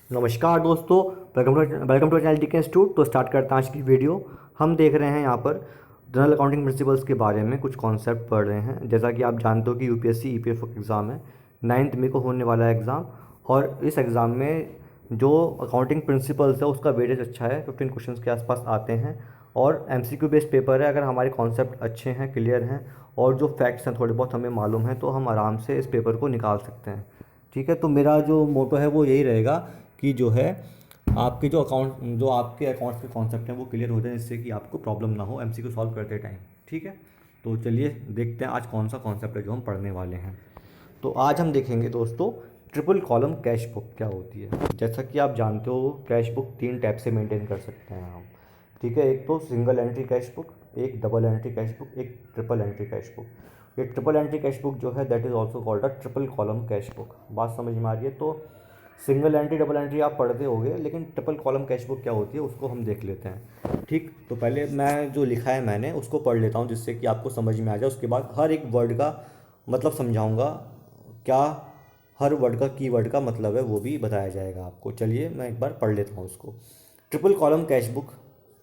नमस्कार दोस्तों। Welcome to channel D के इंस्टीट्यूट। तो स्टार्ट करते हैं आज की वीडियो। हम देख रहे हैं यहाँ पर जनरल अकाउंटिंग प्रिंसिपल्स के बारे में कुछ कॉन्सेप्ट पढ़ रहे हैं। जैसा कि आप जानते हो कि यूपीएससी ईपीएफओ एग्ज़ाम है, 9 मई को होने वाला है एग्ज़ाम। और इस एग्ज़ाम में जो अकाउंटिंग प्रिंसिपल्स है उसका वेटेज अच्छा है, 15 क्वेश्चन के आसपास आते हैं। और एमसीक्यू बेस्ड पेपर है। अगर हमारे कॉन्सेप्ट अच्छे हैं, क्लियर हैं और जो फैक्ट्स हैं थोड़े बहुत हमें मालूम है, तो हम आराम से इस पेपर को निकाल सकते हैं। ठीक है, तो मेरा जो मोटो है वो यही रहेगा कि जो है आपके जो आपके अकाउंट्स के कॉन्सेप्ट हैं वो क्लियर हो जाए, जिससे कि आपको प्रॉब्लम ना हो एमसीक्यू सॉल्व करते टाइम। ठीक है, तो चलिए देखते हैं आज कौन सा कॉन्सेप्ट है जो हम पढ़ने वाले हैं। तो आज हम देखेंगे दोस्तों, ट्रिपल कॉलम कैश बुक क्या होती है। जैसा कि आप जानते हो, कैश बुक 3 टाइप से मेंटेन कर सकते हैं हम। ठीक है, एक तो सिंगल एंट्री कैश बुक, एक डबल एंट्री कैश बुक, एक ट्रिपल एंट्री कैश बुक। ये ट्रिपल एंट्री कैश बुक जो है that is also called a triple column cash book. बात समझ में आ रही है? तो सिंगल एंट्री डबल एंट्री आप पढ़ते होगे, लेकिन ट्रिपल कॉलम कैश बुक क्या होती है उसको हम देख लेते हैं। ठीक, तो पहले मैं जो लिखा है मैंने उसको पढ़ लेता हूँ, जिससे कि आपको समझ में आ जाए। उसके बाद हर एक वर्ड का मतलब समझाऊंगा, क्या हर वर्ड का कीवर्ड का मतलब है वो भी बताया जाएगा आपको। चलिए मैं एक बार पढ़ लेता हूँ उसको। Triple column cash book,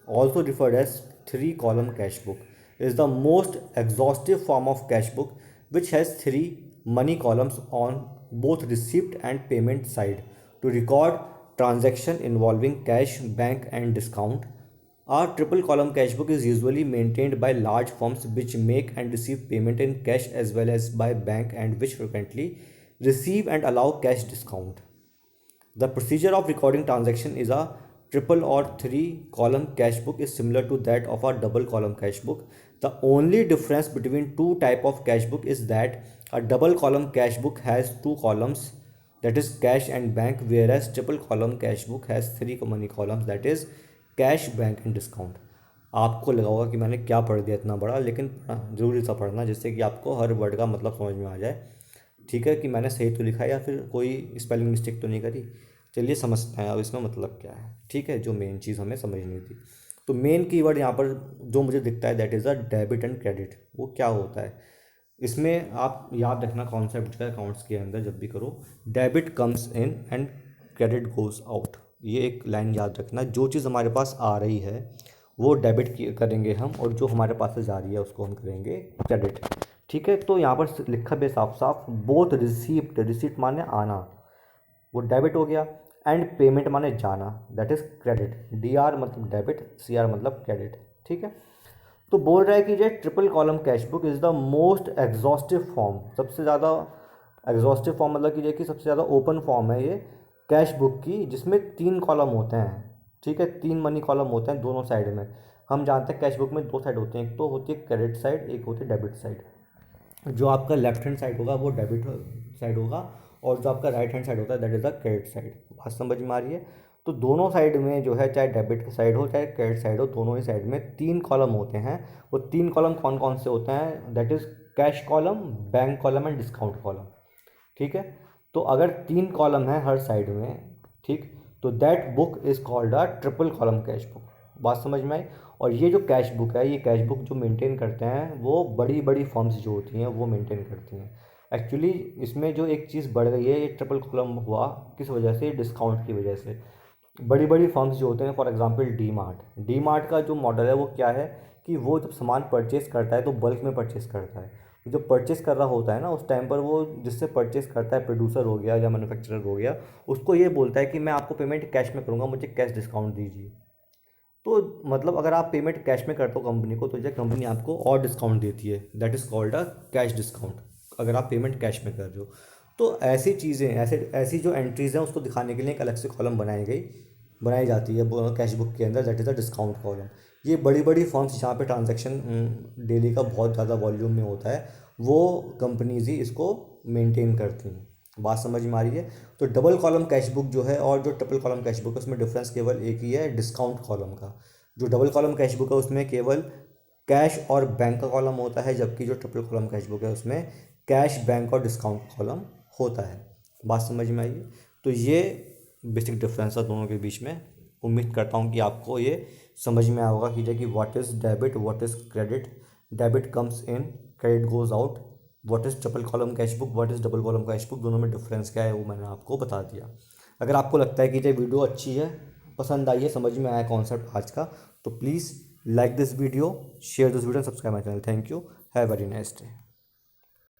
also referred as three column cash book, is the most exhaustive form of cash book, which has three money columns on both receipt and payment side to record transaction involving cash, bank and discount. Our triple column cash book is usually maintained by large firms which make and receive payment in cash as well as by bank, and which frequently receive and allow cash discount. The procedure of recording transaction is a triple or three column cash book is similar to that of a double column cash book. The only difference between two type of cash book is that a double column cash book has two columns, that is cash and bank, whereas triple column cash book has three money columns, that is cash, bank and discount. आपको लगा होगा कि मैंने क्या पढ़ दिया इतना बड़ा, लेकिन ज़रूरी सा पढ़ना जिससे कि आपको हर वर्ड का मतलब समझ में आ जाए। ठीक है, कि मैंने सही तो लिखा है या फिर कोई स्पेलिंग मिस्टेक तो नहीं करी। चलिए समझते हैं अब इसमें मतलब क्या है। ठीक है, जो मेन चीज़ हमें समझनी थी, तो मेन कीवर्ड यहाँ पर जो मुझे दिखता है that is a debit and credit. वो क्या होता है इसमें आप याद रखना, कॉन्सेप्ट का अकाउंट्स के अंदर जब भी करो, debit comes in and credit goes out. ये एक लाइन याद रखना, जो चीज़ हमारे पास आ रही है वो डेबिट करेंगे हम, और जो हमारे पास से जा रही है उसको हम करेंगे क्रेडिट। ठीक है, तो यहाँ पर लिखा भी साफ साफ, बोथ रिसीप्ट, रिसीप्ट माने आना, वो डेबिट हो गया, एंड पेमेंट माने जाना, that is credit. D R मतलब डेबिट, सी आर मतलब क्रेडिट। ठीक है, तो बोल रहा है कि ये triple column cash book is the most exhaustive form, सबसे ज़्यादा एग्जॉस्टिव फॉर्म मतलब कि ये कि सबसे ज़्यादा ओपन फॉर्म है ये कैश बुक की, जिसमें 3 कॉलम होते हैं। ठीक है, 3 मनी कॉलम होते हैं दोनों साइड में। हम जानते हैं कैश बुक में 2 साइड होते हैं, एक तो होती है क्रेडिट साइड, एक होती है डेबिट साइड। जो आपका लेफ्ट हैंड साइड होगा वो डेबिट साइड होगा, और जो आपका राइट हैंड साइड होता है that is the credit side. बात समझ में आ रही है? तो दोनों साइड में जो है, चाहे डेबिट साइड हो चाहे क्रेडिट साइड हो, दोनों ही साइड में 3 कॉलम होते हैं। वो 3 कॉलम कौन कौन से होते हैं? That is cash column, bank column and discount column. ठीक है, तो अगर 3 कॉलम है हर साइड में, ठीक, तो that book is called a triple column cash book. बात समझ में आई? और ये जो कैश बुक है, ये कैश बुक जो मेंटेन करते हैं वो बड़ी बड़ी फर्म्स जो होती हैं वो मेंटेन करती हैं। एक्चुअली इसमें जो एक चीज़ बढ़ गई है, ये ट्रिपल कॉलम हुआ किस वजह से? डिस्काउंट की वजह से। बड़ी बड़ी फर्म्स जो होते हैं, फॉर एग्जांपल डी मार्ट का जो मॉडल है वो क्या है कि वो जब सामान परचेस करता है तो बल्क में परचेस करता है। जो परचेस कर रहा होता है ना, उस टाइम पर वो जिससे परचेस करता है, प्रोड्यूसर हो गया या मैन्युफैक्चरर हो गया, उसको ये बोलता है कि मैं आपको पेमेंट कैश में करूँगा, मुझे कैश डिस्काउंट दीजिए। तो मतलब अगर आप पेमेंट कैश में करते हो कंपनी को, तो ये कंपनी आपको और डिस्काउंट देती है, that is called a cash discount, अगर आप पेमेंट कैश में कर रहे हो। तो ऐसी चीज़ें, ऐसी जो एंट्रीज़ हैं उसको दिखाने के लिए एक अलग से कॉलम बनाई जाती है कैश बुक के अंदर, that is a discount column. ये बड़ी बड़ी फर्म्स जहाँ पे ट्रांजैक्शन डेली का बहुत ज़्यादा वॉल्यूम में होता है, वो कंपनीज ही इसको मेंटेन करती हैं। बात समझ में आ रही है? तो डबल कॉलम कैश बुक जो है और जो ट्रिपल कॉलम कैश बुक है, उसमें डिफरेंस केवल एक ही है, डिस्काउंट कॉलम का। जो डबल कॉलम कैश बुक है उसमें केवल कैश और बैंक का कॉलम होता है, जबकि जो ट्रिपल कॉलम कैश बुक है उसमें कैश, बैंक और डिस्काउंट कॉलम होता है। बात समझ में आई है? तो ये बेसिक डिफरेंस है दोनों के बीच में। उम्मीद करता हूँ कि आपको ये समझ में आया होगा कि जैसे कि what is debit, what is credit, debit comes in, credit goes out, what is triple column cash book, what is double column cash book, दोनों में डिफरेंस क्या है वो मैंने आपको बता दिया। अगर आपको लगता है कि ये वीडियो अच्छी है, पसंद आई है, समझ में आया कॉन्सेप्ट आज का, तो please like this video, share this video, subscribe my channel. Thank you, have very nice day.